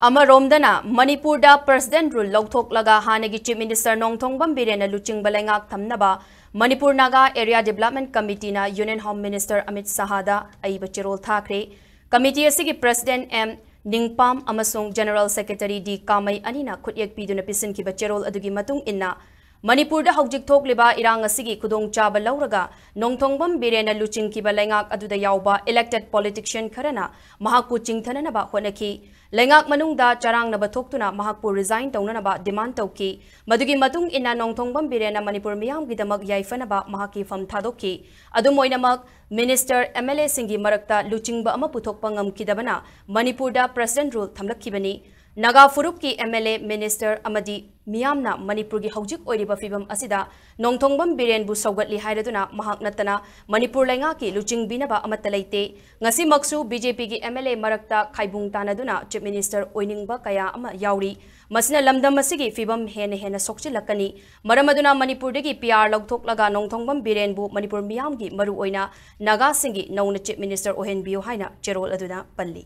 अमरोमदना मणिपुरदा president rule लौथोकलगा हानगी चीफ मिनिस्टर नोंगथोंगबम बिरेन लुचिंगबा लेंगाक थमनबा मणिपुर नागा एरिया डेवलपमेंट कमिटीना यूनियन होम मिनिस्टर अमित शाहदा अइबा चिरोल थाखरे कमिटी असिगी president M Ningpam Amsong general secretary D Kamei अनिना खुदयक पीदुना पिसिनखिबा चिरोल अदुगी मतुंग इन्ना मणिपुरदा हौजिक थोकलिबा इरांग असिगी खुदोंग चाबा लौरगा नोंगथोंगबम बिरेन लुचिंगखिबा लेंगाक अदुदा यावबा इलेक्टेड पॉलिटिशियन खरना महाकु चिंगथननबा होनखि लेंगाक मनुंगदा चरांगनबा थोक्तुना महाकु रिजाइन तौननबा डिमांड तौकी मदुगी मतुंग इन्ना नोंगथोंगबम बिरेन मणिपुर मियामगिदमक याइफनबा महाकि फम थादोकी अदुमोइनमक मिनिस्टर एमएलए सिंगी मरक्ता लुचिंगबा अमा पुथोकपा ngamkidabana मणिपुरदा प्रेसिडेंट रूल थमलक्खिबनी नागा फुरुप की एमएलए मिनिस्टर अमदी मियामना मणिपुर की हौजिक ओइरिबा फिबम असिदा नोंगथोंगबम बिरेनबु सौगतली हाइरदुना महाक नतना मणिपुर लेंगा की लुचिंगबिनबा अमत लैते ngasi maksu बीजेपी की एमएलए मरक्ता खाइबुंग तानादुना चीफ मिनिस्टर ओइनिंगबा कया अमा याउरी मसिना लमदम असिगी फिबम हेन सोक्चिलकनी मरमदुना मणिपुर दगी पीआर लौथोकलगा नोंगथोंगबम बिरेनबु मणिपुर मियामगी मरु ओइना नागा सिंगी नौना चीफ मिनिस्टर ओहेनबियो हाइना चेरोल अदुना पल्ली।